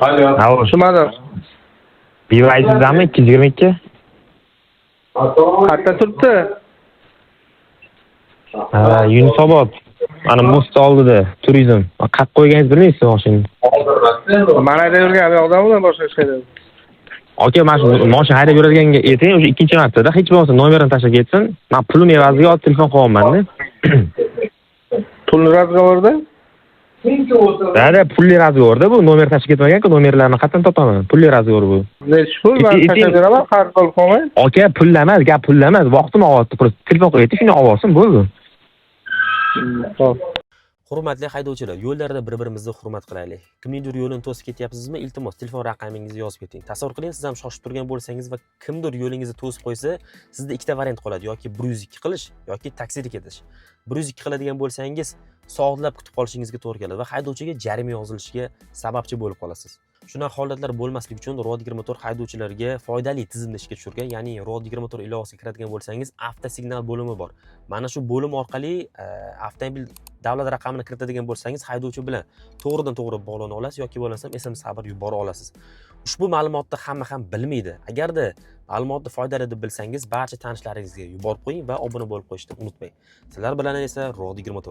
Alo. Tushunmadim. Bevaysizlarmi 222? Qayerda turibdi? Yunusobod. Ana most oldida turizm. Qaq qo'yganingizni bilmaysiz mashinani. Mana haydab yurgan odamlar boshqa hech qayda. Aka, mana shu mashina haydab yuradiganga ayting, o'sha ikkinchi martada hech bo'lmasa nomerini tashlab ketsin. Men pulim evaziga olib telefon qilyapman-da. Pulni razgovorda? Da, pulli razgovorda bu. Nomer tashlab ketmagan-ku, nomerlarni qayerdan topaman? Pulli razgovor bu. Nechi pul? Men tashlab beraman, qarz qilib qo'ymay. Aka, pul emas, gap pul emas. Vaqtim olyapti. Telefon qo'yib ayting, shuni olsin, bo'ldi. Xo'p. Hurmatli haydovchilar, yo'llarda bir-birimizni hurmat qilaylik. Kimningdir yo'lini to'sib ketyapsizmi? Iltimos, telefon raqamingizni yozib keting. Tasavvur qiling, siz ham shoshib turgan bo'lsangiz va kimdir yo'lingizni to'sib qo'ysa, sizda ikkita variant qoladi, yoki 102 qilish yoki taksida ketish. 102 qiladigan bo'lsangiz, soatlab kutib qolishingizga to'g'ri keladi va haydovchiga jarima yozilishiga sababchi bo'lib qolasiz. Shunaqa holatlar bo'lmasligi uchun Rod24 haydovchilarga foydali tizimda ishga tushirgan, ya'ni Rod24 ilovasiga kiradigan bo'lsangiz, avtosignal bo'limi bor. Mana shu bo'lim orqali avtomobil davlat raqamini kiritadigan bo'lsangiz, haydovchi bilan to'g'ridan-to'g'ri bog'lana olasiz yoki bo'lmasam SMS xabar yubora olasiz. Ushbu ma'lumotni hamma ham bilmaydi. Agarda ma'lumotni foydali deb bilsangiz, barcha tanishlaringizga yuborib qo'ying va obuna bo'lib qo'yishni unutmang. Sizlar bilan esa Rod24